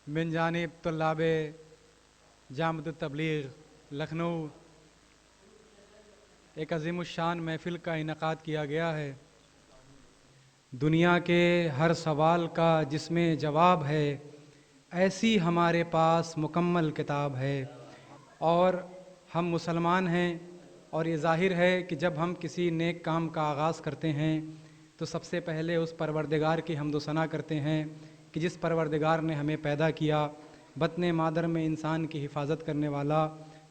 من جانب طلاب جامعۃ التبلیغ لکھنؤ ایک عظیم الشان محفل کا انعقاد کیا گیا ہے۔ دنیا کے ہر سوال کا جس میں جواب ہے، ایسی ہمارے پاس مکمل کتاب ہے۔ اور ہم مسلمان ہیں، اور یہ ظاہر ہے کہ جب ہم کسی نیک کام کا آغاز کرتے ہیں تو سب سے پہلے اس پروردگار کی حمد و ثنا کرتے ہیں کہ جس پروردگار نے ہمیں پیدا کیا، بطن مادر میں انسان کی حفاظت کرنے والا،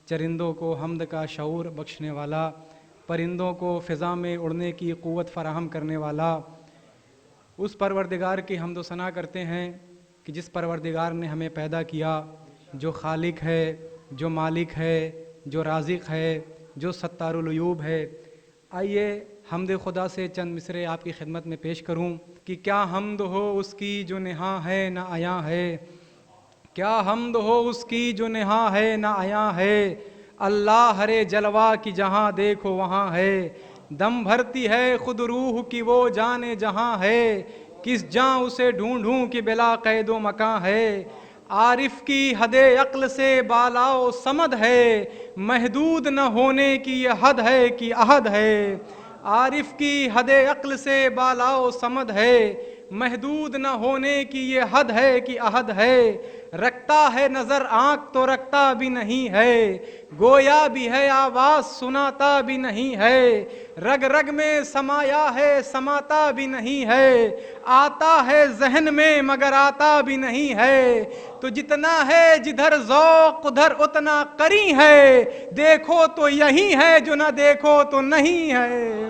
چرندوں کو حمد کا شعور بخشنے والا، پرندوں کو فضا میں اڑنے کی قوت فراہم کرنے والا، اس پروردگار کی حمد و ثنا کرتے ہیں کہ جس پروردگار نے ہمیں پیدا کیا، جو خالق ہے، جو مالک ہے، جو رازق ہے، جو ستار العیوب ہے۔ آئیے حمد خدا سے چند مصرے آپ کی خدمت میں پیش کروں کہ کیا حمد ہو اس کی جو نہاں ہے نہ عیاں ہے، کیا حمد ہو اس کی جو نہاں ہے نہ عیاں ہے، اللہ ہر جلوہ کی جہاں دیکھو وہاں ہے، دم بھرتی ہے خود روح کی وہ جان جہاں ہے، کس جاں اسے ڈھونڈوں کہ بلا قید و مکان ہے، عارف کی حد عقل سے بالا و صمد ہے، محدود نہ ہونے کی یہ حد ہے کہ عہد ہے، عارف کی حد عقل سے بالا و صمد ہے، محدود نہ ہونے کی یہ حد ہے کہ عہد ہے، رکھتا ہے نظر آنکھ تو رکھتا بھی نہیں ہے، گویا بھی ہے آواز سناتا بھی نہیں ہے، رگ رگ میں سمایا ہے سماتا بھی نہیں ہے، آتا ہے ذہن میں مگر آتا بھی نہیں ہے، تو جتنا ہے جدھر ذوق ادھر اتنا قری ہے، دیکھو تو یہی ہے جو نہ دیکھو تو نہیں ہے،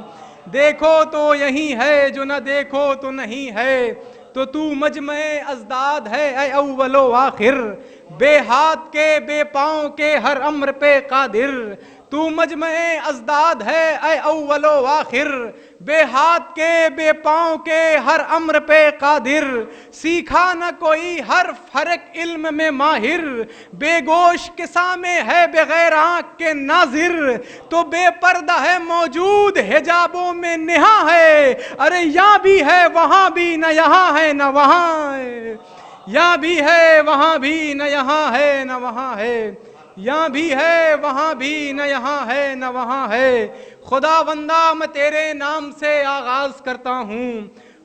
دیکھو تو یہی ہے جو نہ دیکھو تو نہیں ہے، تو مجمع ازداد ہے اے اول و آخر، بے ہاتھ کے بے پاؤں کے ہر امر پہ قادر، تو مجمع ازداد ہے اے اول و آخر، بے ہاتھ کے بے پاؤں کے ہر امر پہ قادر، سیکھا نہ کوئی حرف ہر ایک علم میں ماہر، بے گوش کے سامنے ہے بغیر آنکھ کے ناظر، تو بے پردہ ہے موجود حجابوں میں نہاں ہے، ارے یہاں بھی ہے وہاں بھی نہ یہاں ہے نہ وہاں ہے، یہاں بھی ہے وہاں بھی نہ یہاں ہے نہ وہاں ہے، یہاں بھی ہے وہاں بھی نہ یہاں ہے نہ وہاں ہے، خدا بندہ میں تیرے نام سے آغاز کرتا ہوں،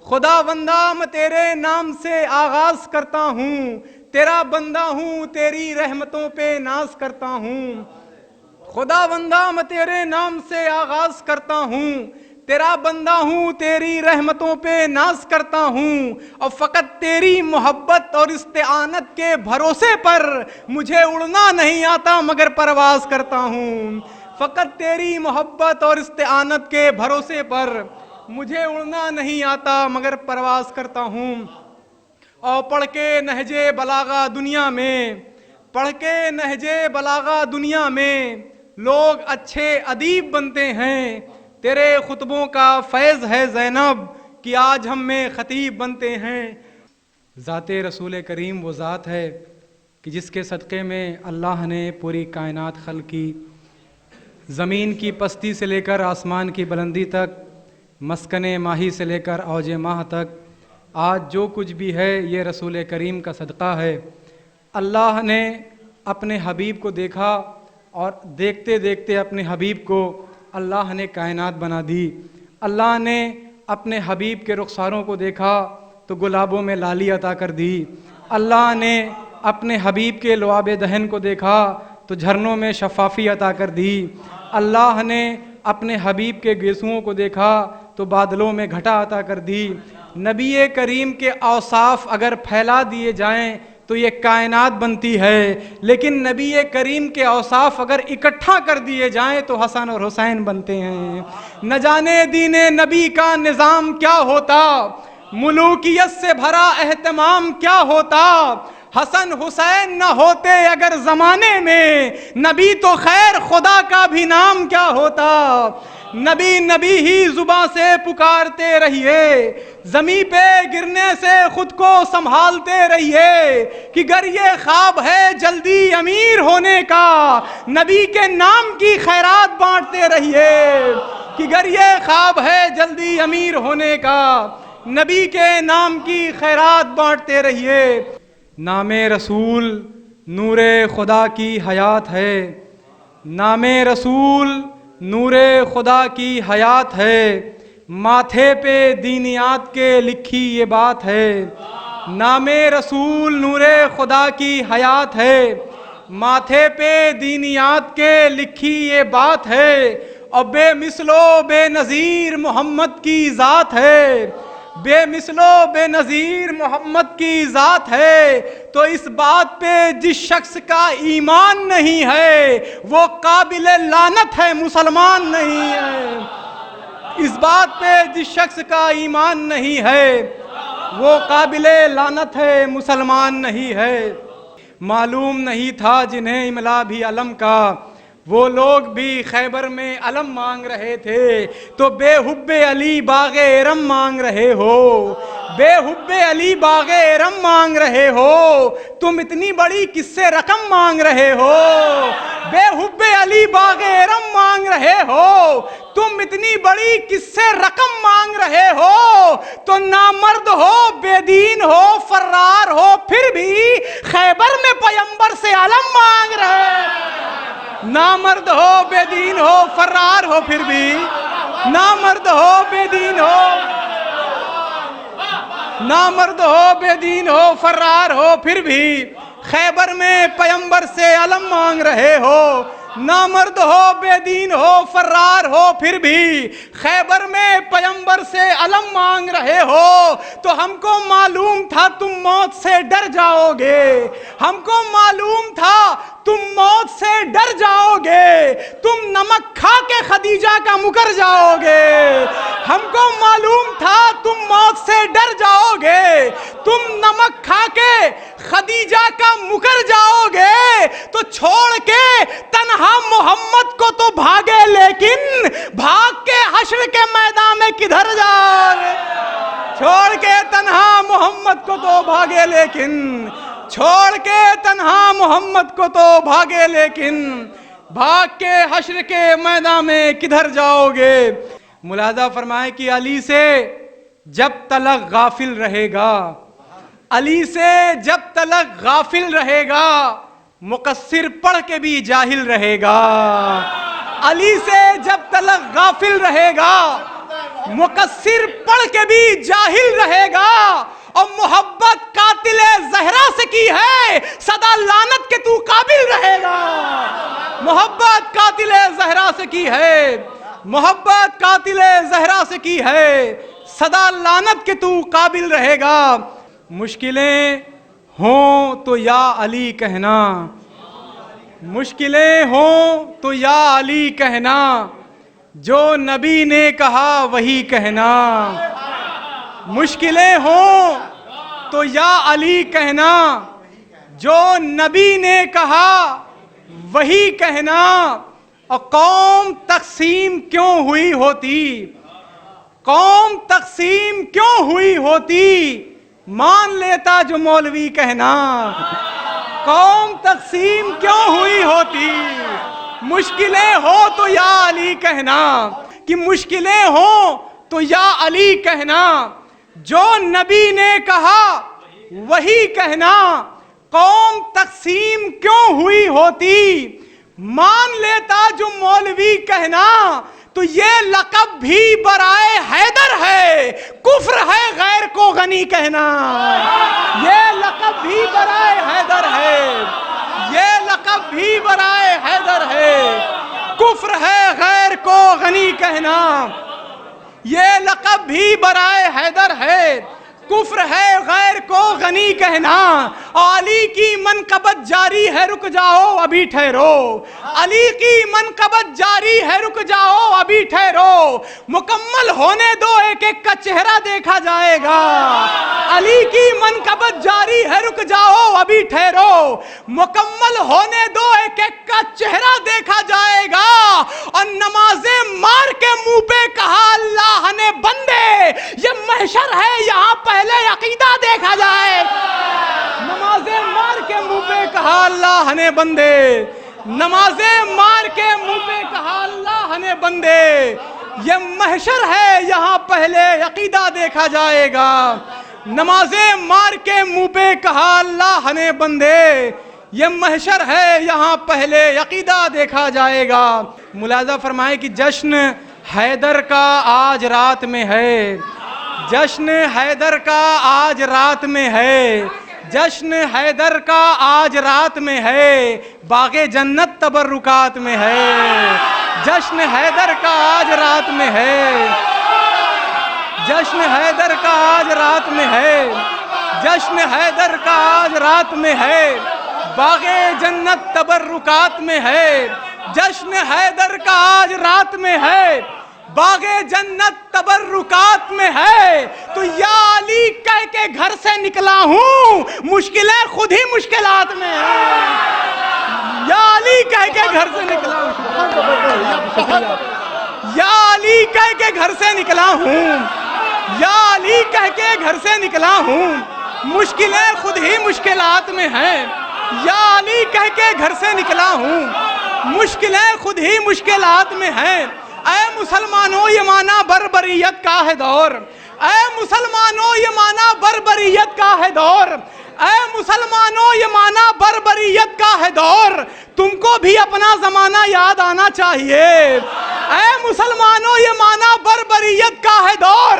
خدا بندہ میں تیرے نام سے آغاز کرتا ہوں، تیرا بندہ ہوں تیری رحمتوں پہ ناز کرتا ہوں، خدا بندہ میں تیرے نام سے آغاز کرتا ہوں، تیرا بندہ ہوں تیری رحمتوں پہ ناز کرتا ہوں، اور فقط تیری محبت اور استعانت کے بھروسے پر مجھے اڑنا نہیں آتا مگر پرواز کرتا ہوں، فقط تیری محبت اور استعانت کے بھروسے پر مجھے اڑنا نہیں آتا مگر پرواز کرتا ہوں، اور پڑھ کے نہج بلاغہ دنیا میں، پڑھ کے نہج بلاغہ دنیا میں لوگ اچھے ادیب بنتے ہیں، تیرے خطبوں کا فیض ہے زینب کہ آج ہم میں خطیب بنتے ہیں۔ ذات رسول کریم وہ ذات ہے کہ جس کے صدقے میں اللہ نے پوری کائنات خلق کی، زمین کی پستی سے لے کر آسمان کی بلندی تک، مسکن ماہی سے لے کر اوج ماہ تک، آج جو کچھ بھی ہے یہ رسول کریم کا صدقہ ہے۔ اللہ نے اپنے حبیب کو دیکھا اور دیکھتے دیکھتے اپنے حبیب کو اللہ نے کائنات بنا دی، اللہ نے اپنے حبیب کے رخساروں کو دیکھا تو گلابوں میں لالی عطا کر دی، اللہ نے اپنے حبیب کے لعاب دہن کو دیکھا تو جھرنوں میں شفافی عطا کر دی، اللہ نے اپنے حبیب کے گیسوؤں کو دیکھا تو بادلوں میں گھٹا عطا کر دی۔ نبی کریم کے اوصاف اگر پھیلا دیے جائیں تو یہ کائنات بنتی ہے، لیکن نبی کریم کے اوصاف اگر اکٹھا کر دیے جائیں تو حسن اور حسین بنتے ہیں۔ نہ جانے دین نبی کا نظام کیا ہوتا، ملوکیت سے بھرا اہتمام کیا ہوتا، حسن حسین نہ ہوتے اگر زمانے میں، نبی تو خیر خدا کا بھی نام کیا ہوتا، نبی نبی ہی زباں سے پکارتے رہیے، زمیں پہ گرنے سے خود کو سنبھالتے رہیے، کہ گر یہ خواب ہے جلدی امیر ہونے کا، نبی کے نام کی خیرات بانٹتے رہیے، کہ گر یہ خواب ہے جلدی امیر ہونے کا، نبی کے نام کی خیرات بانٹتے رہیے۔ نام رسول نور خدا کی حیات ہے، نام رسول نور خدا کی حیات ہے، ماتھے پہ دینیات کے لکھی یہ بات ہے۔ نام رسول نور خدا کی حیات ہے، ماتھے پہ دینیات کے لکھی یہ بات ہے، اور بے مثل و بے نظیر محمد کی ذات ہے، بے مثل و بے نظیر محمد کی ذات ہے۔ تو اس بات پہ جس شخص کا ایمان نہیں ہے وہ قابل لعنت ہے، مسلمان نہیں ہے۔ اس بات پہ جس شخص کا ایمان نہیں ہے وہ قابل لعنت ہے، مسلمان نہیں ہے۔ معلوم نہیں تھا جنہیں املا بھی علم کا، وہ لوگ بھی خیبر میں علم مانگ رہے تھے، تو بے حب علی باغ ارم مانگ رہے ہو، بے حب علی باغ ارم مانگ رہے ہو، تم اتنی بڑی کس سے رقم مانگ رہے ہو، بے حب علی باغ ارم مانگ رہے ہو، تم اتنی بڑی کس سے رقم مانگ رہے ہو، تو نامرد ہو بے دین ہو فرار ہو پھر بھی خیبر میں پیمبر سے علم مانگ رہے، نامرد ہو بے دین ہو فرار ہو پھر بھی، نامرد ہو بے دین ہو، نامرد ہو بے دین ہو فرار ہو پھر بھی خیبر میں پیمبر سے علم مانگ رہے ہو، نامرد ہو بے دین ہو فرار ہو پھر بھی خیبر میں پیمبر سے علم مانگ رہے ہو۔ تو ہم کو معلوم تھا تم موت سے ڈر جاؤ گے، ہم کو معلوم تھا تم موت سے ڈر جاؤ گے، تم نمک کھا کے خدیجہ کا مکر جاؤ گے، ہم کو معلوم تھا تم موت سے ڈر جاؤ گے، تم نمک کھا کے خدیجہ کا مکر جاؤ گے، تو چھوڑ کے تنہا محمد کو تو بھاگے لیکن بھاگ کے حشر کے میدان میں کدھر جاؤ گے، چھوڑ کے تنہا محمد کو تو بھاگے لیکن، چھوڑ کے تنہا محمد کو تو بھاگے لیکن بھاگ کے حشر کے میدان میں کدھر جاؤ گے۔ ملاحظہ فرمائے کہ علی سے جب تلک غافل رہے گا، علی سے جب تلک غافل رہے گا، مقصر پڑھ کے بھی جاہل رہے گا، علی سے جب تلک غافل رہے گا، مقصر پڑھ کے بھی جاہل رہے گا، اور محبت قاتل زہرا سے کی ہے صدا لعنت کے تو قابل رہے گا، محبت قاتل زہرا سے کی ہے، محبت قاتل زہرا سے کی ہے صدا لعنت کے تو قابل رہے گا۔ مشکلیں ہوں تو یا علی کہنا، مشکلیں ہوں تو یا علی کہنا، جو نبی نے کہا وہی کہنا، مشکلیں ہوں تو یا علی کہنا، جو نبی نے کہا وہی کہنا، اور قوم تقسیم کیوں ہوئی ہوتی، قوم تقسیم کیوں ہوئی ہوتی، مان لیتا جو مولوی کہنا، قوم تقسیم کیوں ہوئی ہوتی، مشکلیں ہو تو یا علی کہنا، کہ مشکلیں ہوں تو یا علی کہنا، جو نبی نے کہا وہی کہنا، قوم تقسیم کیوں ہوئی ہوتی، مان لیتا جو مولوی کہنا، تو یہ لقب بھی برائے حیدر ہے، کفر ہے غیر کو غنی کہنا، یہ لقب بھی برائے حیدر ہے، یہ لقب بھی برائے حیدر ہے، کفر ہے غیر کو غنی کہنا، یہ لقب بھی برائے حیدر ہے، کفر ہے غیر کو غنی کہنا، علی کی منقبت جاری ہے رک جاؤ ابھی ٹھہرو، علی کی منقبت جاری ہے رک جاؤ ابھی ٹھہرو، مکمل ہونے دو ایک ایک کا چہرہ دیکھا جائے گا، علی کی منقبت جاری ہے رک جاؤ ابھی ٹھہرو، مکمل ہونے دو ایک ایک کا چہرہ دیکھا جائے گا، اور نمازیں مار کے منہ پہ کہا اللہ نے بندے، یہ محشر ہے یہاں پہلے عقیدہ دیکھا جائے، نمازیں مار کے منہ پہ کہا اللہ نے بندے، نمازیں مار کے منہ پہ کہا اللہ نے بندے، یہ محشر ہے یہاں پہلے عقیدہ دیکھا جائے گا، نمازیں مار کے منہ پہ کہا اللہ نے بندے یہ محشر ہے یہاں پہلے عقیدہ دیکھا جائے گا۔ ملاحظہ فرمائے کہ جشن حیدر کا آج رات میں ہے، جشن حیدر کا آج رات میں ہے، جشن حیدر کا آج رات میں ہے، باغ جنت تبرکات میں ہے، جشن حیدر کا آج رات میں ہے، جشن حیدر کا آج رات میں ہے، جشن حیدر کا آج رات میں ہے، باغ جنت تبرکات میں ہے، جشن حیدر کا آج رات میں ہے، باغ جنت تبرکات میں ہے۔ تو یا علی کہہ کے گھر سے نکلا ہوں، مشکلیں خود ہی مشکلات میں ہیں، یا علی کہہ کے گھر سے نکلا ہوں، یا علی کہہ کے گھر سے نکلا ہوں، یا علی کہہ کے گھر سے نکلا ہوں، مشکلیں خود ہی مشکلات میں ہیں، یا علی کہہ کے گھر سے نکلا ہوں، مشکلیں خود ہی مشکلات میں ہیں۔ اے مسلمانوں یہ مانا بربریت کا ہے دور، اے مسلمانوں یہ مانا بربریت کا ہے دور، اے مسلمانوں یہ مانا بربریت کا ہے دور، تم کو بھی اپنا زمانہ یاد آنا چاہیے۔ اے مسلمانوں یہ مانا بربریت کا ہے دور،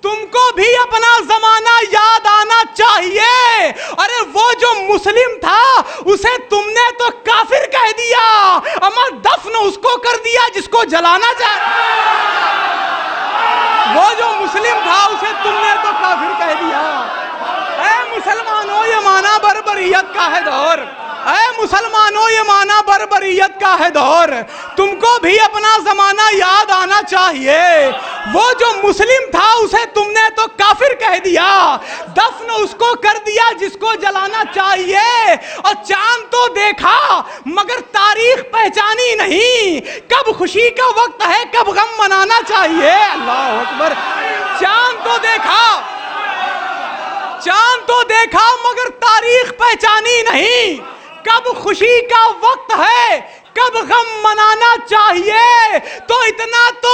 تم کو بھی اپنا زمانہ یاد آنا چاہیے۔ ارے وہ جو مسلم تھا اسے تم نے تو کافر کہہ دیا، اما دفن اس کو کر دیا جس کو جلانا چاہیے۔ وہ جو مسلم تھا اسے تم نے تو کافر کہہ دیا۔ اے مسلمانوں یہ مانا بربریت کا ہے دور، اے مسلمانوں یہ مانا بربریت کا ہے دور، تم کو بھی اپنا زمانہ یاد آنا چاہیے۔ وہ جو مسلم تھا اسے تم نے تو کافر کہہ دیا، دفن اس کو کر دیا جس کو جلانا چاہیے۔ اور چاند تو دیکھا مگر تاریخ پہچانی نہیں، کب خوشی کا وقت ہے کب غم منانا چاہیے۔ اللہ اکبر۔ چاند تو دیکھا، چاند تو دیکھا مگر تاریخ پہچانی نہیں، کب خوشی کا وقت ہے کب غم منانا چاہیے۔ تو اتنا تو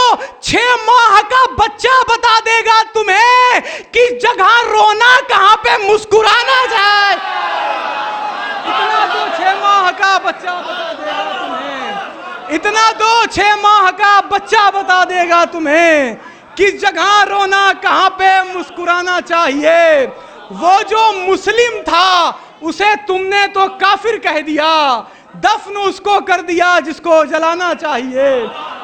6 ماہ کا بچہ بتا دے گا تمہیں کہ جگہ رونا کہاں پہ مسکرانا جائے۔ اتنا تو 6 ماہ کا بچہ بتا دے گا تمہیں، اتنا تو 6 ماہ کا بچہ بتا دے گا تمہیں کس جگہ رونا کہاں پہ مسکرانا چاہیے۔ وہ جو مسلم تھا اسے تم نے تو کافر کہہ دیا، دفن اس کو کر دیا جس کو جلانا چاہیے۔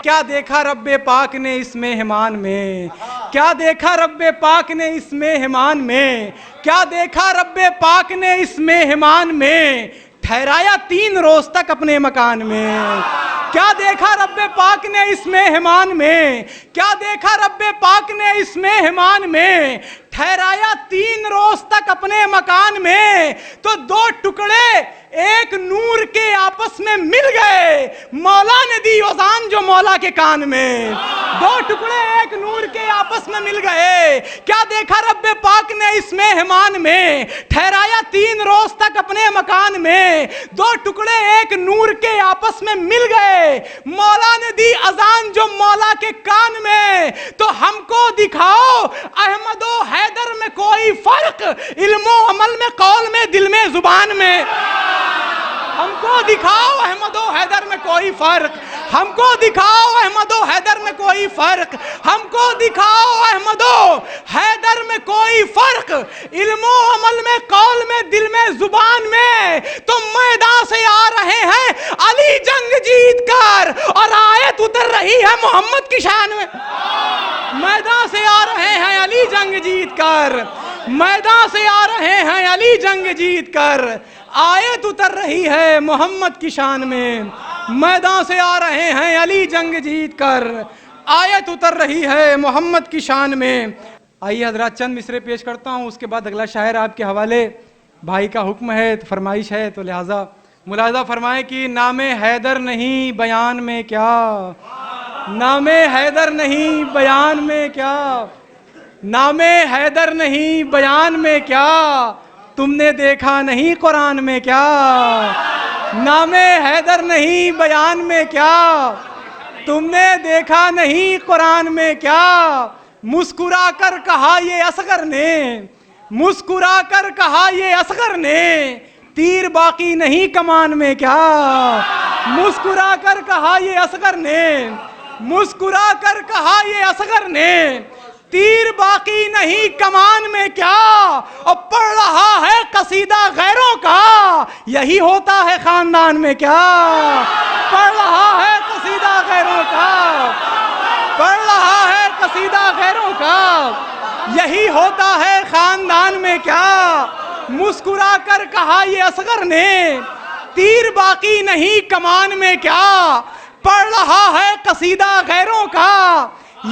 کیا دیکھا رب پاک نے اس مہمان میں، کیا دیکھا رب پاک نے اس مہمان میں، کیا دیکھا رب پاک نے اس مہمان میں، ٹھہرایا 3 روز تک اپنے مکان میں۔ کیا دیکھا رب پاک نے اس مہمان میں، کیا دیکھا رب پاک نے اس مہمان میں، ٹھہرایا 3 روز تک اپنے مکان میں۔ تو 2 ٹکڑے ایک نور کے آپس میں مل گئے، مولا نے دی اذان جو مولا کے کان میں۔ 2 ٹکڑے ایک نور کے آپس میں مل گئے۔ کیا دیکھا رب پاک نے اس مہمان میں، ٹھہرایا 3 روز تک اپنے مکان میں۔ 2 ٹکڑے ایک نور کے آپس میں مل گئے، مولا نے دی اذان جو مولا کے کان میں۔ تو ہم کو دکھاؤ احمد و حیدر میں کوئی فرق، علم و عمل میں، قول میں، دل میں، زبان میں۔ ہم کو دکھاؤ احمد و حیدر میں کوئی فرق، ہم کو دکھاؤ احمد و حیدر میں کوئی فرق، ہم کو دکھاؤ احمد و حیدر میں کوئی فرق، علم و عمل میں، قول میں، دل میں، زبان میں۔ تو میدان سے آ رہے ہیں علی جنگ جیت کر، اور آیت اتر رہی ہے محمد کی شان میں۔ میدان سے آ رہے ہیں علی جنگ جیت کر، میدان سے آ رہے ہیں علی جنگ جیت کر، آیت اتر رہی ہے محمد کی شان میں۔ میدان سے آ رہے ہیں علی جنگ جیت کر، آیت اتر رہی ہے محمد کی شان میں۔ آئیے حضرات چند مصرے پیش کرتا ہوں، اس کے بعد اگلا شاعر آپ کے حوالے۔ بھائی کا حکم ہے، فرمائش ہے، تو لہٰذا ملاحظہ فرمائیں کہ نام حیدر نہیں بیان میں کیا، نام حیدر نہیں بیان میں کیا، نام حیدر نہیں بیان میں کیا، تم نے دیکھا نہیں قرآن میں کیا، نام حیدر نہیں بیان میں کیا، تم نے دیکھا نہیں قرآن میں کیا۔ مسکرا کر کہا یہ اصغر نے، مسکرا کر کہا یہ اصغر نے تیر باقی نہیں کمان میں کیا. مسکرا کر کہا یہ اصغر نے, مسکرا کر کہا یہ اصغر نے تیر باقی نہیں کمان میں کیا. اور پڑھ رہا ہے قصیدہ غیروں کا یہی ہوتا ہے خاندان میں کیا. پڑھ رہا ہے قصیدہ غیروں کا, پڑھ رہا ہے قصیدہ غیروں کا یہی ہوتا ہے خاندان میں کیا. مسکرا کر کہا یہ اصغر نے تیر باقی نہیں کمان میں کیا. پڑھ رہا ہے قصیدہ غیروں کا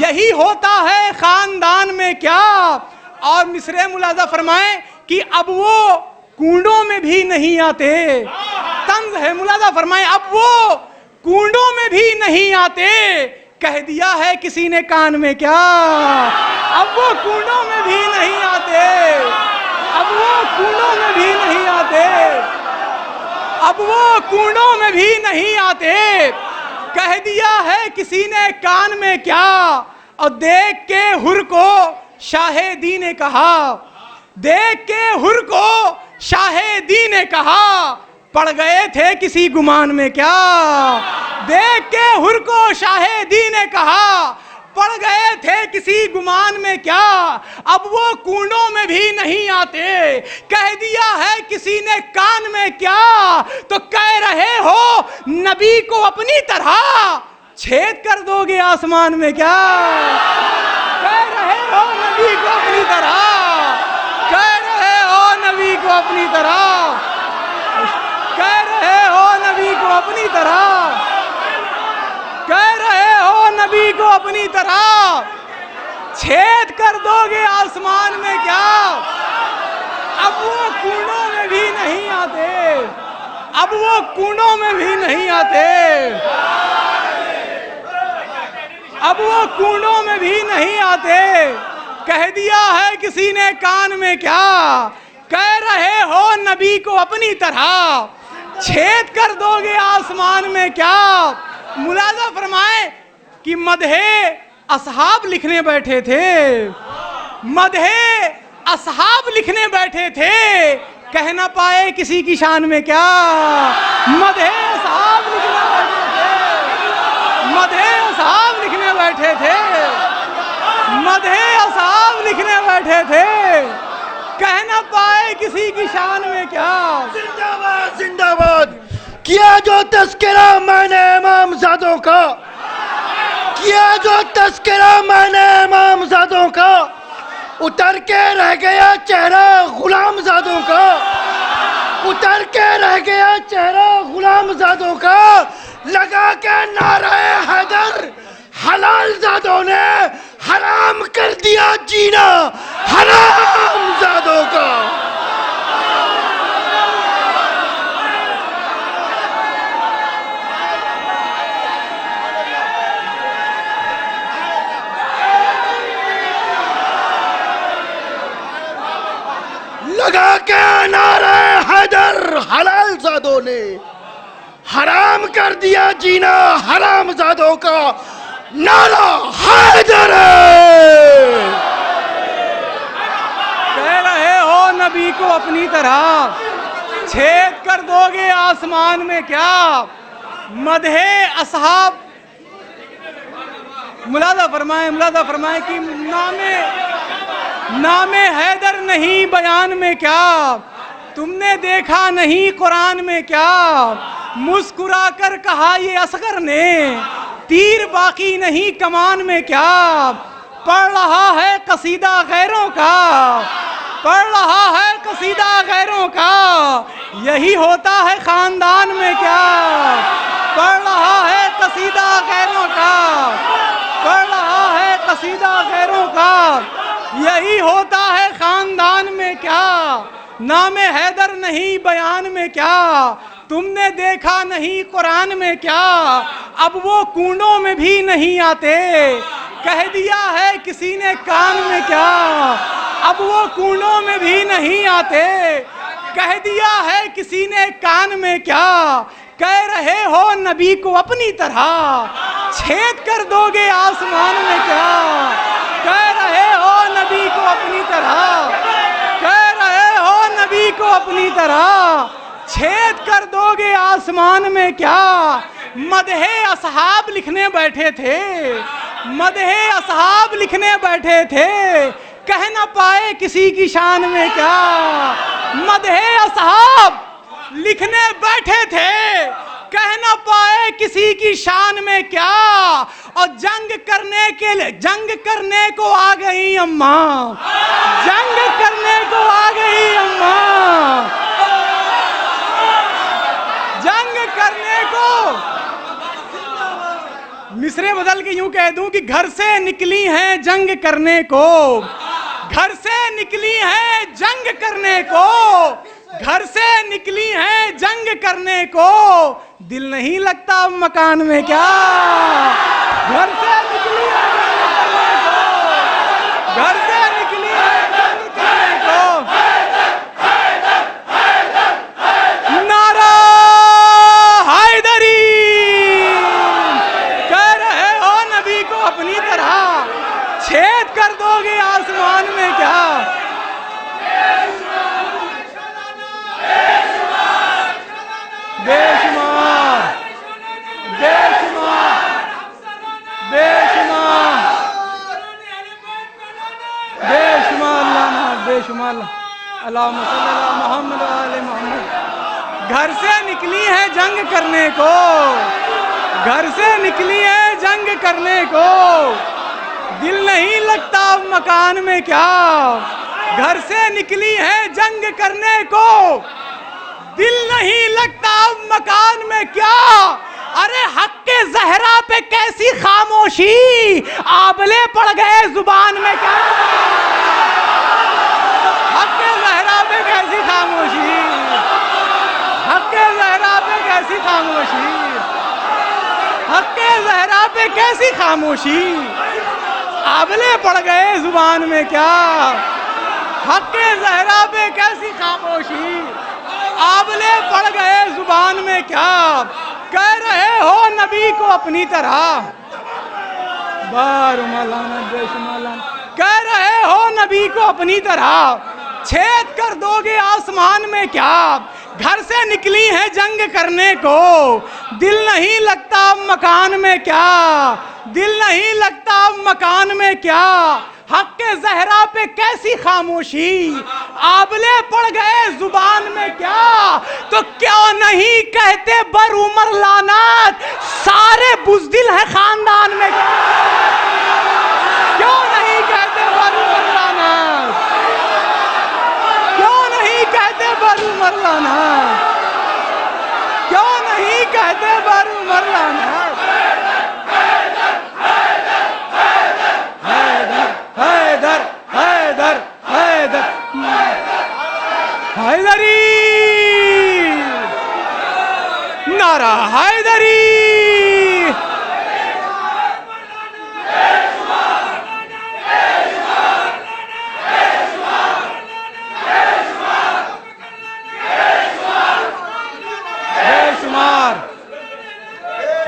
یہی ہوتا ہے خاندان میں کیا. اور مصرعے ملاحظہ فرمائیں کہ اب وہ کنڈوں میں بھی نہیں آتے. طنز ہے, ملاحظہ فرمائیں اب وہ کنڈوں میں بھی نہیں آتے. کہہ دیا ہے کسی نے کان میں کیا. اب وہ کنڈوں میں بھی نہیں آتے, اب وہ کنڈوں میں بھی نہیں آتے, اب وہ کنڈوں میں بھی نہیں آتے. کہہ دیا ہے کسی نے کان میں کیا. اور دیکھ کے حر کو شاہ دی نے کہا, دیکھ کے حر کو شاہ دی نے کہا پڑ گئے تھے کسی گمان میں کیا. دیکھ کے حر کو شاہ دی نے کہا پڑ گئے تھے کسی گمان میں کیا. اب وہ کنڈوں میں بھی نہیں آتے. کہہ دیا ہے کسی نے کان میں کیا. تو کہہ رہے ہو نبی کو اپنی طرح چھید کر دو گے آسمان میں کیا. کہہ رہے ہو نبی کو اپنی طرح, کہہ رہے ہو نبی کو اپنی طرح, کہہ رہے ہو نبی کو اپنی طرح, کہہ رہے ہو نبی کو اپنی طرح چھید کر دو گے آسمان میں کیا. اب وہ کنڈوں میں بھی نہیں آتے, اب وہ کنڈوں میں بھی نہیں آتے, اب وہ کنڈوں میں بھی نہیں آتے. کہہ دیا ہے کسی نے کان میں کیا. کہہ رہے ہو نبی کو اپنی طرح چھید کر دو گے آسمان میں کیا. ملاحظہ فرمائیں کہ مدح اصحاب لکھنے بیٹھے تھے, مدح اصحاب لکھنے بیٹھے تھے, کہہ نہ پائے کسی کی شان میں کیا. مدح اصحاب لکھنے بیٹھے تھے, مدح اصحاب لکھنے بیٹھے تھے, مدح اصحاب لکھنے بیٹھے تھے, کہہ نہ پائے کسی کی شان میں کیا. زندہ باد زندہ باد. کیا جو تذکرہ میں نے امام زادوں کا, کیا جو تذکرہ میں نے امام زادوں کا, اتر کے رہ گیا چہرہ غلام زادوں کا, اتر کے رہ گیا چہرہ غلام زادوں کا. لگا کے نعرہ حیدر حلال زادوں نے حرام کر دیا جینا حرام زادوں کا. لگا کے نعرہ حیدر حلال زادوں نے حرام کر دیا جینا حرام زادوں کا. نعرہ حیدر. کہہ رہے ہو نبی کو اپنی طرح چھید کر دو گے آسمان میں کیا. مدح اصحاب, ملاحظہ فرمائیں کہ نام حیدر نہیں بیان میں کیا. تم نے دیکھا نہیں قرآن میں کیا. مسکرا کر کہا یہ اصغر نے تیر باقی نہیں کمان میں کیا. پڑھ رہا ہے قصیدہ غیروں کا, پڑھ رہا ہے قصیدہ غیروں کا یہی ہوتا ہے خاندان میں کیا. پڑھ رہا ہے قصیدہ غیروں کا, پڑھ رہا ہے قصیدہ غیروں کا یہی ہوتا ہے خاندان میں کیا. نام حیدر نہیں بیان میں کیا. تم نے دیکھا نہیں قرآن میں کیا. اب وہ کنڈوں میں بھی نہیں آتے. کہہ دیا ہے کسی نے کان میں کیا. اب وہ کنڈوں میں بھی نہیں آتے. کہہ دیا ہے کسی نے کان میں کیا. کہہ رہے ہو نبی کو اپنی طرح چھید کر دو گے آسمان میں کیا. کہہ رہے ہو نبی کو اپنی طرح, کو اپنی طرح چھید کر دو گے آسمان میں کیا؟ مدح اصحاب لکھنے بیٹھے تھے، مدح اصحاب لکھنے بیٹھے تھے، کہہ نہ پائے کسی کی شان میں کیا؟ مدح اصحاب لکھنے بیٹھے تھے، کہہ نہ پائے کسی کی شان میں کیا؟ اور جنگ کرنے کو آ گئی اماں، جنگ کرنے کو آ گئی اماں، جنگ کرنے کو۔ مصرے بدل کے یوں کہہ دوں کہ گھر سے نکلی ہیں جنگ کرنے کو، گھر سے نکلی ہیں جنگ کرنے کو، گھر سے نکلی ہیں جنگ کرنے کو، دل نہیں لگتا مکان میں کیا؟ گھر سے نکلی ہیں جنگ کرنے کو، گھر سے نکلی ہیں جنگ کرنے کو۔ نعرہ حیدری، کہہ رہے ہو نبی کو اپنی طرح چھید کر دو گے آسمان میں کیا؟ بے شمار، بے شمار، بے شمار، بے شمار لانا، بے شمار۔ اللہم صلی اللہ محمد و آل محمد۔ گھر سے نکلی ہے جنگ کرنے کو، گھر سے نکلی ہے جنگ کرنے کو، دل نہیں لگتا مکان میں کیا؟ گھر سے نکلی ہے جنگ کرنے کو، دل نہیں لگتا مکان میں کیا؟ ارے حق کے زہرا پہ کیسی خاموشی، آبلے پڑ گئے زبان میں کیا؟ حق کے زہرا پہ کیسی خاموشی، حق کے زہرا پہ کیسی خاموشی، حق کے زہرا پہ کیسی خاموشی، آبلے پڑ گئے زبان میں کیا؟ حق کے زہرا پہ کیسی خاموشی، آبلے پڑ گئے زبان میں کیا؟ کہہ رہے ہو نبی کو اپنی طرح، بار مولانا بے شمالانا، کہہ رہے ہو نبی کو اپنی طرح چھید کر دو گے آسمان میں کیا؟ گھر سے نکلی ہے جنگ کرنے کو، دل نہیں لگتا مکان میں کیا؟ دل نہیں لگتا مکان میں کیا؟ حق کے زہرا پہ کیسی خاموشی، آبلے پڑ گئے زبان میں کیا؟ تو کیوں نہیں کہتے برعمر لعنت سارے بزدل ہیں خاندان میں کیا؟ کیوں نہیں کہتے برعمر لعنت، کیوں نہیں کہتے برعمر لعنت، کیوں نہیں کہتے برعمر لعنت؟ حیدر حیدر حیدر حیدری، نعرہ حیدری، بے شمار،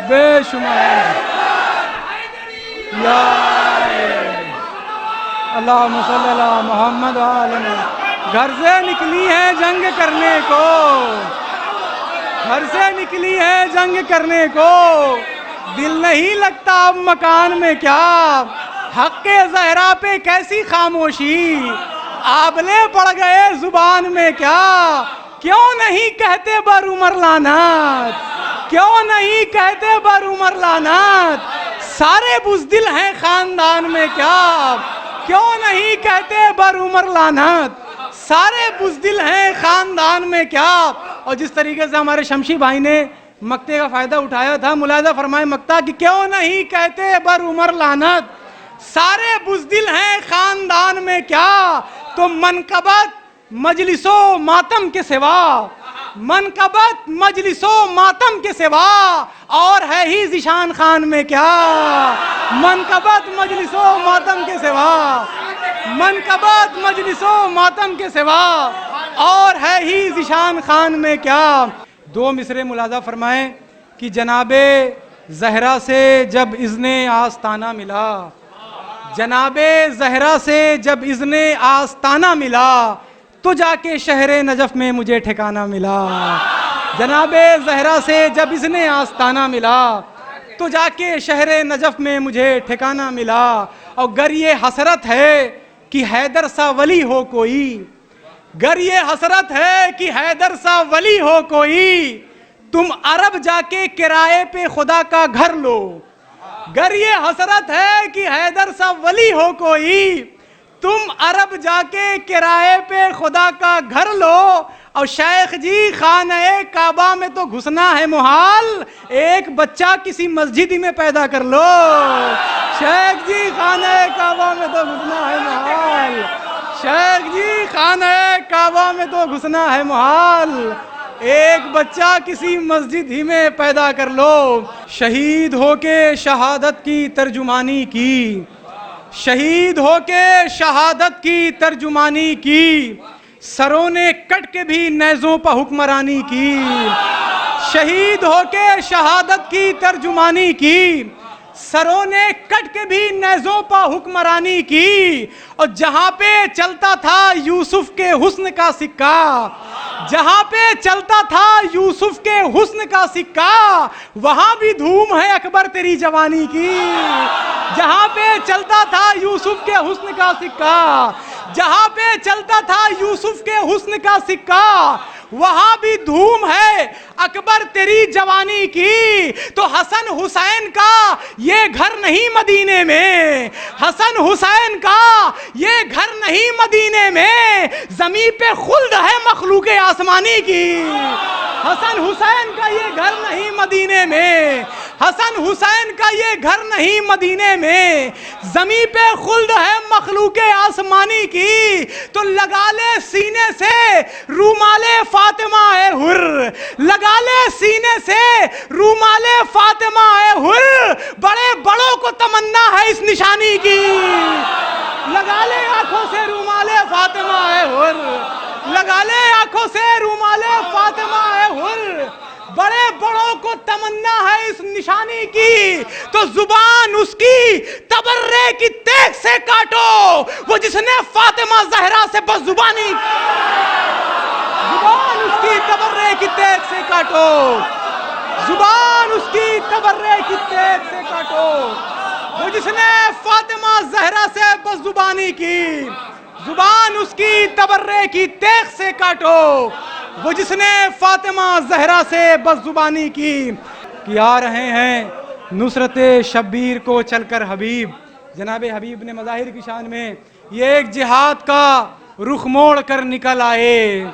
بے شمار، یا اللہم صلی اللہ محمد و آل محمد۔ گھر سے نکلی ہے جنگ کرنے کو، گھر سے نکلی ہے جنگ کرنے کو، دل نہیں لگتا اب مکان میں کیا؟ حق کے زہرا پہ کیسی خاموشی، آبلے پڑ گئے زبان میں کیا؟ کیوں نہیں کہتے برعمر لعنت، کیوں نہیں کہتے برعمر لعنت سارے بزدل ہیں خاندان میں کیا؟ کیوں نہیں کہتے برعمر لعنت سارے بزدل ہیں خاندان میں کیا؟ اور جس طریقے سے ہمارے شمشی بھائی نے مقطع کا فائدہ اٹھایا تھا، ملاحظہ فرمائے مقطع کہ کیوں نہیں کہتے برعمر لعنت سارے بزدل ہیں خاندان میں کیا؟ تو منقبت مجلس و ماتم کے سوا، منقبت مجلس و ماتم کے سوا اور ہے ہی ذیشان خان میں کیا؟ منقبت مجلس و ماتم کے سوا، منقبت مجلس و ماتم کے سوا اور ہے ہی ذیشان خان میں کیا؟ دو مصرے ملاحظہ فرمائیں کہ جناب زہرا سے جب اذن آستانہ ملا، جناب زہرا سے جب اذن آستانہ ملا تو جا کے شہر نجف میں مجھے ٹھکانہ ملا. جناب زہرا سے جب اس نے آستانہ ملا تو جا کے شہر نجف میں مجھے ٹھکانہ ملا. اور گر یہ حسرت ہے کہ حیدر سا ولی ہو کوئی, گر یہ حسرت ہے کہ حیدر سا ولی ہو کوئی, تم عرب جا کے کرائے پہ خدا کا گھر لو. گر یہ حسرت ہے کہ حیدر سا ولی ہو کوئی, تم عرب جا کے کرائے پہ خدا کا گھر لو. اور شیخ جی خانہ کعبہ میں تو گھسنا ہے محال, ایک بچہ کسی مسجد میں پیدا کر لو. شیخ جی خانہ کعبہ میں تو گھسنا ہے محال, شیخ جی خانہ کعبہ میں تو گھسنا ہے محال, ایک بچہ کسی مسجد ہی میں پیدا کر لو. شہید ہو کے شہادت کی ترجمانی کی, شہید ہو کے شہادت کی ترجمانی کی, سروں نے کٹ کے بھی نیزوں پہ حکمرانی کی. شہید ہو کے شہادت کی ترجمانی کی, سروں نے کٹ کے بھی نیزوں پہ حکمرانی کی. اور جہاں پہ چلتا تھا یوسف کے حسن کا سکہ, جہاں پہ چلتا تھا یوسف کے حسن کا سکہ, وہاں بھی دھوم ہے اکبر تیری جوانی کی. جہاں پہ چلتا تھا یوسف کے حسن کا سکہ, جہاں پہ چلتا تھا یوسف کے حسن کا سکہ, وہاں بھی دھوم ہے اکبر تیری جوانی کی. تو حسن حسین کا یہ گھر نہیں مدینے میں, حسن حسین کا یہ گھر نہیں مدینے میں, زمین پہ خلد ہے مخلوق آسمانی کی. حسن حسین کا یہ گھر نہیں مدینے میں, حسن حسین کا یہ گھر نہیں مدینے میں, زمین پہ خلد ہے مخلوق آسمانی کی. تو لگا لے سینے سے رومال فاطمہ اے حر, لگا لے سینے سے رومال فاطمہ اے حر, بڑے بڑوں کو تمنا ہے اس نشانی کی. لگا لے آنکھوں سے رومال فاطمہ اے حر, لگا لے آنکھوں سے رومال فاطمہ اے حر, بڑے بڑوں کو تمنا ہے اس نشانی کی. تو زبان اس کی تبرے کی تیغ سے کاٹو, وہ جس نے فاطمہ زہرا سے بس زبانی, زبان اس کی تبرے کی تیغ سے کاٹو, زبان اس کی تبرے کی تیغ سے کاٹو, وہ جس نے فاطمہ زہرا سے بس زبانی کی. زبان اس کی تبرے کی تیغ سے کاٹو, وہ جس نے فاطمہ زہرا سے بس زبانی کی. کہ آ رہے ہیں نصرت شبیر کو چل کر حبیب. جناب حبیب نے مظاہر کی شان میں یہ ایک جہاد کا رخ موڑ کر نکل آئے,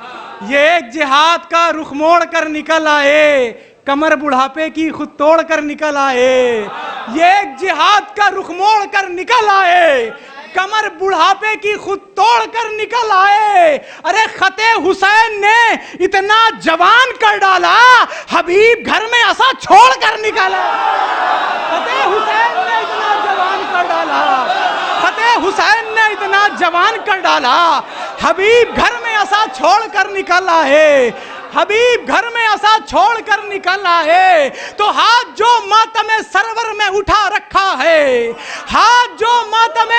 یہ ایک جہاد کا رخ موڑ کر نکل آئے, کمر بڑھاپے کی خود توڑ کر نکل آئے. یہ ایک جہاد کا رخ موڑ کر نکل آئے, کمر بڑھاپے کی خود توڑ کر نکل آئے. ارے خط حسین نے اتنا جوان کر ڈالا, حبیب گھر میں عصا چھوڑ کر نکلا. خط حسین نے اتنا جوان کر ڈالا, خط حسین نے اتنا جوان کر ڈالا, حبیب گھر میں عصا چھوڑ کر نکل آئے, حبیب گھر میں عصا چھوڑ کر نکل آئے. تو ہاتھ جو ماتم سرور میں اٹھا رکھا ہے, ہاتھ جو ماتم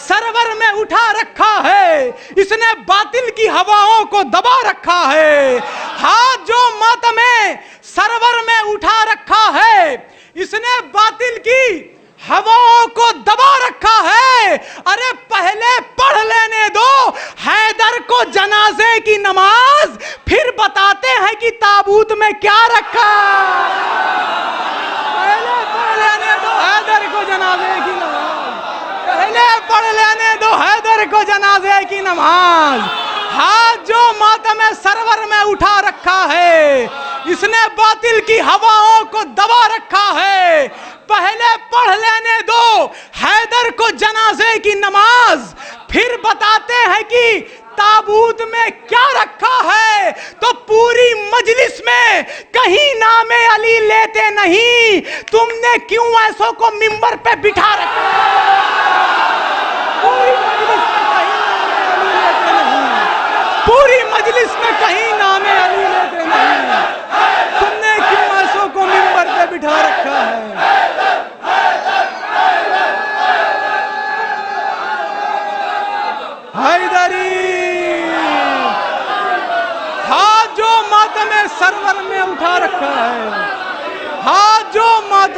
سرور میں اٹھا رکھا ہے, اس نے باطل کی ہواؤں کو دبا رکھا ہے. ہاتھ جو ماتم سرور میں اٹھا رکھا ہے, اس نے باطل کی ہواؤں کو دبا رکھا ہے. ارے پہلے پڑھ لینے دو حیدر کو جنازے کی نماز, پھر بتاتے ہیں کہ تابوت میں کیا رکھا. پہلے پڑھ لینے دو حیدر کو جنازے کی نماز, پہلے پڑھ لینے دو حیدر کو جنازے کی نماز. ہاتھ جو ماتم سرور میں اٹھا رکھا ہے, اس نے باطل کی ہواؤں کو دبا رکھا ہے. پہلے پڑھ لینے دو حیدر کو جنازے کی نماز, پھر بتاتے ہیں کہ تابوت میں کیا رکھا ہے. تو پوری مجلس میں کہیں نام علی لیتے نہیں, تم نے کیوں ایسوں کو منبر پہ بٹھا رکھا. پوری مجلس میں کہیں نام علی لیتے نہیں, تم نے کیوں ایسوں کو منبر پہ بٹھا رکھا ہے. حیدری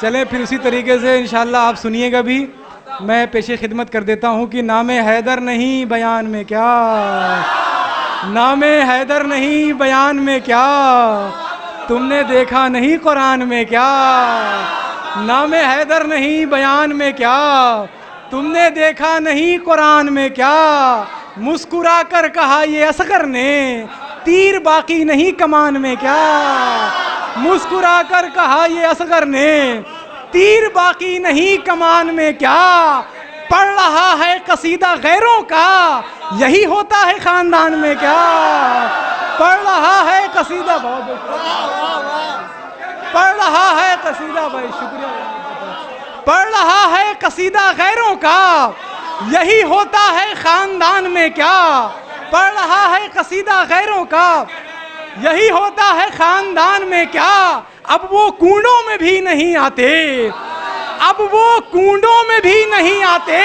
چلیں پھر اسی طریقے سے انشاءاللہ آپ سنیے گا بھی. میں پیش خدمت کر دیتا ہوں کہ نام حیدر نہیں بیان میں کیا، نام حیدر نہیں بیان میں کیا، تم نے دیکھا نہیں قرآن میں کیا، نام حیدر نہیں بیان میں کیا، تم نے دیکھا نہیں قرآن میں کیا. مسکرا کر کہا یہ اصغر نے، تیر باقی نہیں کمان میں کیا، مسکرا کر کہا یہ اصغر نے، تیر باقی نہیں کمان میں کیا. پڑھ رہا ہے قصیدہ غیروں کا، یہی ہوتا ہے خاندان میں کیا. پڑھ رہا ہے قصیدہ، پڑھ رہا ہے قصیدہ، بھائی شکریہ، پڑھ رہا ہے قصیدہ غیروں کا، یہی ہوتا ہے خاندان میں کیا. پڑھ رہا ہے قصیدہ غیروں کا، یہی ہوتا ہے خاندان میں کیا. اب وہ کنڈوں میں بھی نہیں آتے، اب وہ کنڈوں میں بھی نہیں آتے،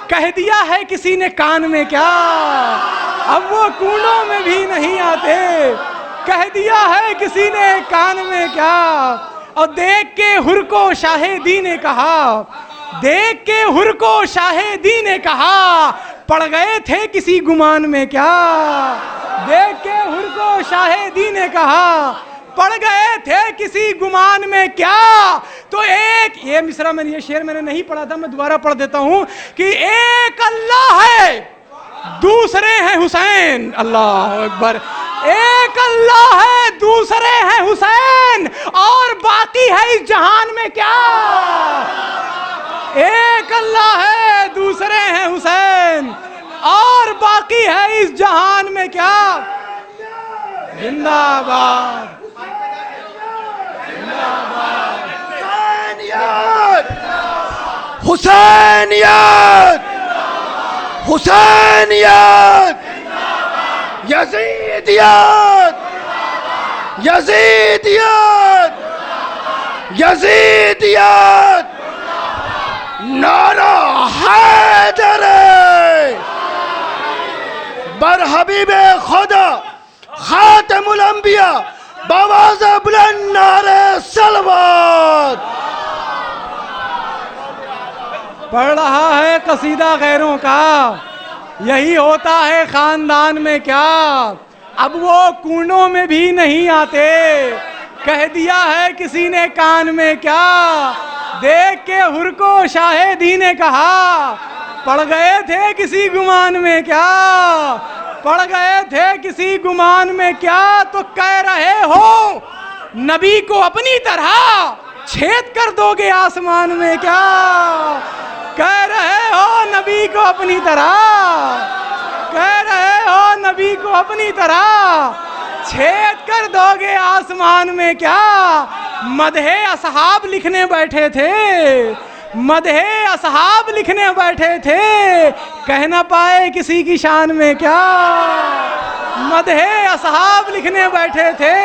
کہہ دیا ہے کسی نے کان میں کیا. اب وہ کنڈوں میں بھی نہیں آتے، کہہ دیا ہے کسی نے کان میں کیا. اور دیکھ کے حر کو شاہ دی نے کہا، دیکھ کے حر کو شاہ دی نے کہا، پڑ گئے تھے کسی گمان میں کیا. دیکھ کے حر کو شاہ دی نے کہا، پڑ گئے تھے کسی گمان میں کیا. تو ایک یہ مصرع میں، یہ شعر میں نے نہیں پڑھا تھا، میں دوبارہ پڑھ دیتا ہوں کہ ایک اللہ ہے دوسرے ہیں حسین، اللہ اکبر. ایک اللہ ہے دوسرے ہیں حسین، اور باقی ہے اس جہان میں کیا. ایک اللہ ہے دوسرے ہیں حسین، اور باقی ہے اس جہان میں کیا. زندہ باد، حسینیت، حسینیت، یزیدیت، یزیدیت، یزیدیت. نعرہ حیدر بر حبیب خدا خاتم الانبیاء، بآواز بلند نعرہ صلوات. پڑھ رہا ہے قصیدہ غیروں کا، یہی ہوتا ہے خاندان میں کیا. اب وہ کنڈوں میں بھی نہیں آتے، کہہ دیا ہے کسی نے کان میں کیا. دیکھ کے حر کو شاہ دی نے کہا، پڑ گئے تھے کسی گمان میں کیا. پڑ گئے تھے کسی گمان میں کیا. تو کہہ رہے ہو نبی کو اپنی طرح چھید کر دو گے آسمان میں کیا. کہہ رہے ہو نبی کو اپنی طرح، کہہ رہے ہو نبی کو اپنی طرح چھید کر دو گے آسمان میں کیا. مدح اصحاب لکھنے بیٹھے تھے، مدح اصحاب لکھنے بیٹھے تھے، کہہ نہ پائے کسی کی شان میں کیا. مدح اصحاب لکھنے بیٹھے تھے،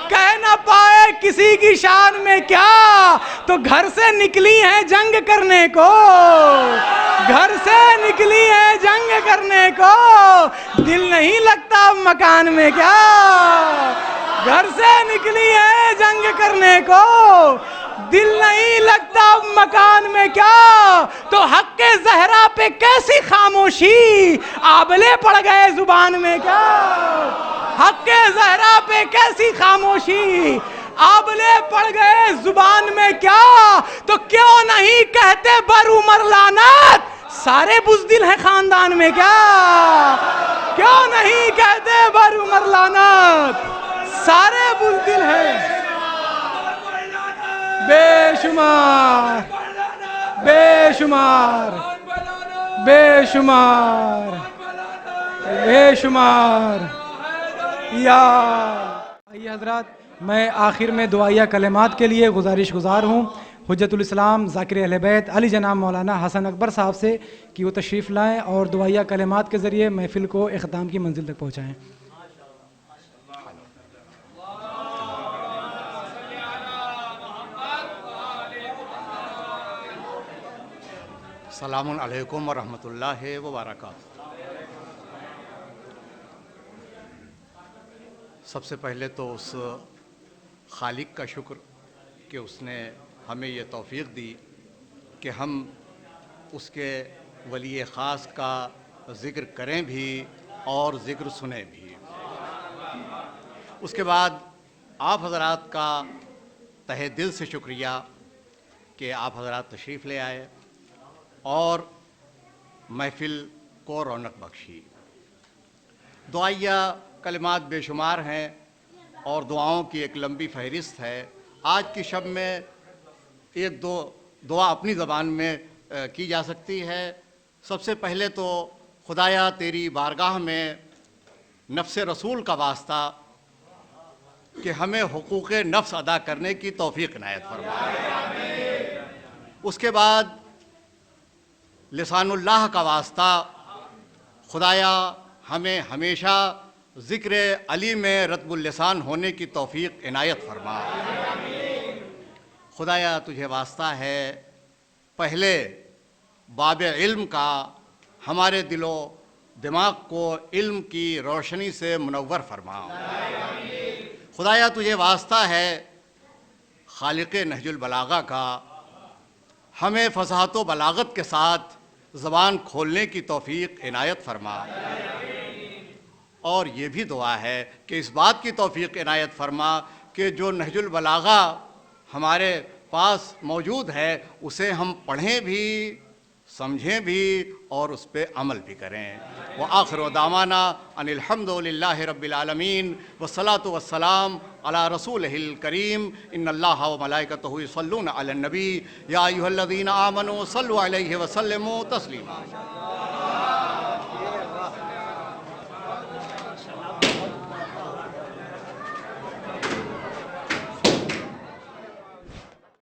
کہہ نہ پائے کسی کی شان میں کیا. تو گھر سے نکلی ہیں جنگ کرنے کو، گھر سے نکلی ہیں جنگ کرنے کو، دل نہیں لگتا مکان میں کیا. گھر سے نکلی ہے جنگ کرنے کو، دل نہیں لگتا مکان میں کیا. تو حق کے زہرا پہ کیسی خاموشی، آبلے پڑ گئے زبان میں کیا. حق کے زہرا پہ کیسی خاموشی، آبلے پڑ گئے زبان میں کیا. تو کیوں نہیں کہتے بر عمر لعنت، سارے بزدل ہیں خاندان میں کیا. کیوں نہیں کہتے بر عمر لعنت، سارے بزدل ہیں. بے شمار، بے شمار، بے شمار، بے شمار. یا آئیے حضرات، میں آخر میں دعائیہ کلمات کے لیے گزارش گزار ہوں حجت الاسلام ذاکر اہل بیت علی جناب مولانا حسن اکبر صاحب سے کہ وہ تشریف لائیں اور دعائیہ کلمات کے ذریعے محفل کو اختتام کی منزل تک پہنچائیں. السلام علیکم ورحمۃ اللہ وبرکاتہ. سب سے پہلے تو اس خالق کا شکر کہ اس نے ہمیں یہ توفیق دی کہ ہم اس کے ولی خاص کا ذکر کریں بھی اور ذکر سنیں بھی۔ اس کے بعد آپ حضرات کا تہہ دل سے شکریہ کہ آپ حضرات تشریف لے آئے اور محفل کو رونق بخشی۔ دعائیہ کلمات بے شمار ہیں اور دعاؤں کی ایک لمبی فہرست ہے۔ آج کی شب میں ایک دو دعا اپنی زبان میں کی جا سکتی ہے۔ سب سے پہلے تو خدایا تیری بارگاہ میں نفس رسول کا واسطہ کہ ہمیں حقوق نفس ادا کرنے کی توفیق عنایت فرما۔ اس کے بعد لسان اللہ کا واسطہ خدایا ہمیں ہمیشہ ذکر علی میں رطب اللسان ہونے کی توفیق عنایت فرما۔ خدایا تجھے واسطہ ہے پہلے باب علم کا ہمارے دل و دماغ کو علم کی روشنی سے منور فرما۔ خدایا تجھے واسطہ ہے خالق نہج البلاغہ کا ہمیں فصاحت و بلاغت کے ساتھ زبان کھولنے کی توفیق عنایت فرما۔ اور یہ بھی دعا ہے کہ اس بات کی توفیق عنایت فرما کہ جو نہج البلاغہ ہمارے پاس موجود ہے اسے ہم پڑھیں بھی، سمجھیں بھی اور اس پہ عمل بھی کریں۔ وآخر دعوانا ان الحمد للہ رب العالمین والصلاة والسلام علی رسولہ الکریم ان اللہ وملائکتہ یصلون علی النبی یا ایھا الذین آمنوا صلوا علیہ وسلموا تسلیما۔